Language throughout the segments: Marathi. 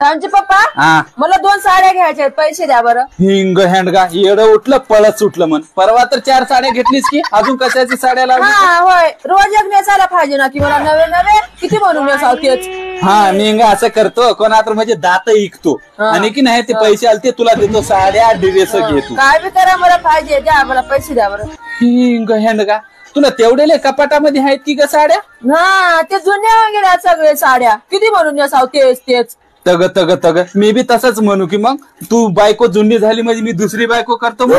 आमचे पप्पा हा मला 2 साड्या घ्यायच्या आहेत, पैसे द्या बरं. हिंग हँडगा येडं उठलं पळत सुटलं म्हण. परवा तर 4 साड्या घेतलीस की अजून कशाची साड्या लावली? हा होय, रोज एक नेसायला पाहिजे ना की मला नवे नवे किती म्हणून नेसाव तेच. हा निंग असं करतो कोणा तर म्हणजे दात ऐकतो आणि की नाही ते पैसे आलते तुला देतो साड्या ड्रेस घेतो. काय बी करा मला पाहिजे, द्या मला पैसे द्या बरं. हिंग हँडगा तुला तेवढे कपाटामध्ये आहेत की ग साड्या? हा ते जुन्या गेल्या सगळे साड्या किती म्हणून नेसाव तेच तेच. तग तग तग मी बी तसंच म्हणू की मग तू बायको जुंडी झाली म्हणजे मी दुसरी बायको करतो मग.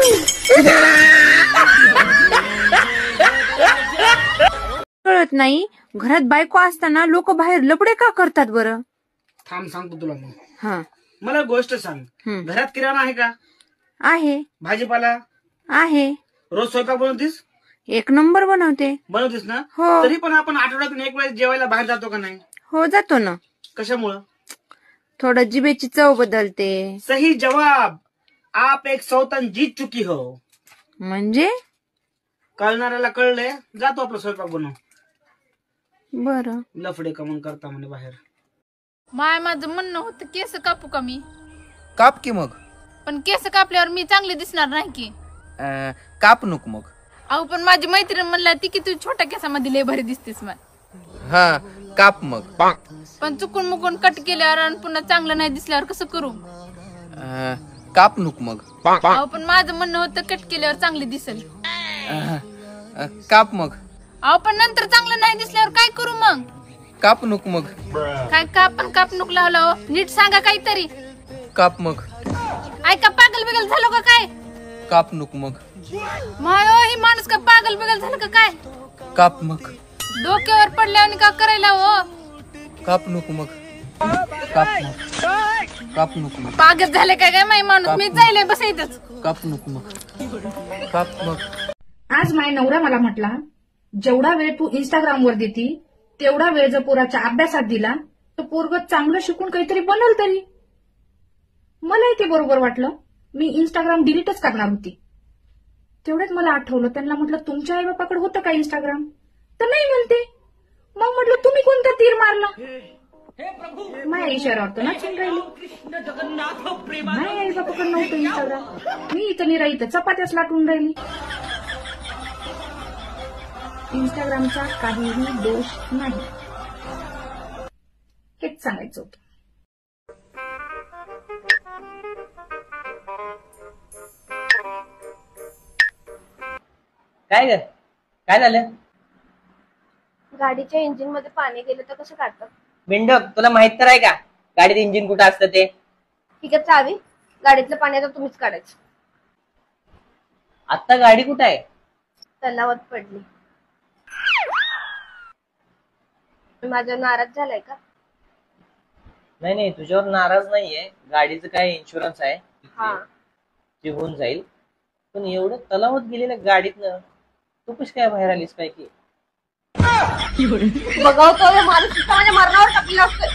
कळत नाही घरात बायको असताना लोक बाहेर लपडे का करतात बरं? थांब सांगतो तुला मग. हा मला गोष्ट सांग, घरात किराणा आहे का? आहे. भाजीपाला आहे. रोज स्वयंपाक बनवतीस? 1 नंबर बनवते. बनवतीस ना? हो. तरी पण आपण आठवड्यातून 1 वेळेस जेवायला बाहेर जातो का नाही? हो जातो ना. कशामुळं? थोडं जिभेची चव बदलते. सही जवाब. आप एक सौतन जीत चुकी हो. म्हणजे कळणाऱ्याला कळलंय, जातो आपला स्वयंपाक बनव. बरं. लफडे कमन करता म्हणे बाहेर. माझं म्हणणं होतं केस कापू का मी? काप की मग. पण केस कापल्यावर मी चांगली दिसणार नाही की? काप नको मग. अहो पण माझी मैत्रीण म्हणला ती की तू छोट्या केसामध्ये लय भारी दिसतेस मग. हा काप मग. पण चुकून मुकून कट केल्यावर आणि पुन्हा चांगलं नाही दिसल्यावर कसं करू? काप नको मग. अहो पण माझं म्हणणं होतं कट केल्यावर चांगली दिसेल. काप मग. अहो पण नंतर चांगलं नाही दिसल्यावर काय करू मग? काप नको मग. काय काप नुक लावला? नीट सांगा काहीतरी. काप मग. ऐका पागल बिगल झालो का काय? काप नको मग. मायो ही माणूस का पागल बिगल झालं का काय? काप मग. डोक्यावर पडल्यावर का करायला हो? काप नको मग. काप मग. काप नको मग. पागल झाले काय काय माही माणूस? मी जायला बस इथंच. काप नको मग. काप मग. आज माझ्या नवरा मला म्हटला, जेवढा वेळ तू इंस्टाग्रामवर देती तेवढा वेळ जर पोराच्या अभ्यासात दिला तर पोरग चांगलं शिकून काहीतरी बनल तरी. मलाही ते बरोबर वाटलं. मी इंस्टाग्राम डिलीटच करणार होती. तेवढ्यात मला आठवलं, त्यांना म्हटलं तुमच्या आई बापाकडे होतं का इंस्टाग्राम? तर नाही म्हणते. मग म्हटलं तुम्ही कोणता तीर मारला? माझ्या इशाऱ्यावर तर नाचून राहिली. माझ्या आई बापाकडे नव्हतं इंस्टाग्राम. मी इथं निरा इथं चपात्याच लाटून राहिली. इंस्टाग्रामचा काहीही दोष नाही, हेच सांगायचं होतं. काय ग काय झालं? गाडीच्या इंजिन मध्ये पाणी गेलं तर कसं काढतात? बिंडक तुला माहित तर आहे का गाडीत इंजिन कुठं असतं ते? ठीक आहे चावी, गाडीतलं पाणी आता तुम्हीच काढायचं. आता गाडी कुठं आहे? तलावात पडली. माझ्यावर नाराज झालाय का? नाही नाही तुझ्यावर नाराज नाहीये. गाडीचं काय इन्शुरन्स आहे हा ते होऊन जाईल. पण एवढं तलावात गेलेल्या गाडीतनं तू कशी काय बाहेर आलीस काय की? बघावतो माणूस माझ्या मरणावर टाकलेला असतोय.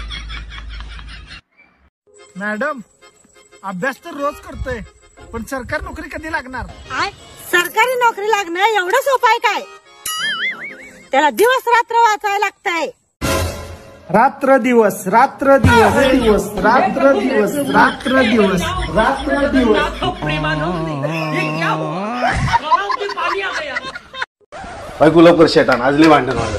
मॅडम अभ्यास तर रोज करतोय, पण सरकारी नोकरी कधी लागणार? सरकारी नोकरी लागणं एवढं सोपं आहे काय? त्याला दिवस रात्र वाचायला लागतंय. रात्र दिवस रात्र दिवस दिवस रात्र दिवस रात्र दिवस रात्र दिवस. बायको लवकर शेटान आज लय भांडण झालं.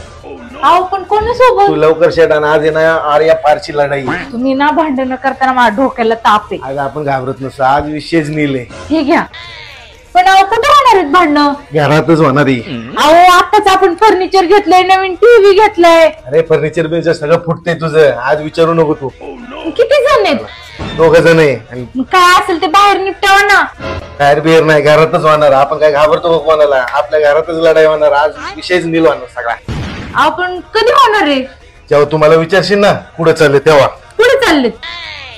अहो पण कोणासोबत? तू लवकर शेटान आज आहे ना आर्या पारची लढाई. तुम्ही ना भांडण करताना माझ्या डोक्याला ताप आहे. आज आपण घाबरत नसतो, आज विशेष नेले. हे घ्या. पण अहो कुठे होणार आहेत भांडणं? घरातच होणार आहे. अहो आताच आपण फर्निचर घेतलंय, नवीन टीव्ही घेतलाय. अरे फर्निचर बिलचं सगळं फुटतंय तुझं. आज विचारू नको तू. किती जण आहेत? 2 जण आहे. काय असेल ते बाहेर निपटावा ना. बाहेर बिहेर नाही, घरातच होणार. आपण काय घाबरतो कोणाला? आपल्या घरातच लढाई होणार. आज विषयच नील होणार सगळा. आपण कधी होणार आहे? जेव्हा तुम्हाला विचारशील ना कुठं चालले तेव्हा. कुठे चालले?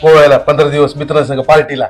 गोव्याला 15 दिवस मित्रांसंग पार्टीला.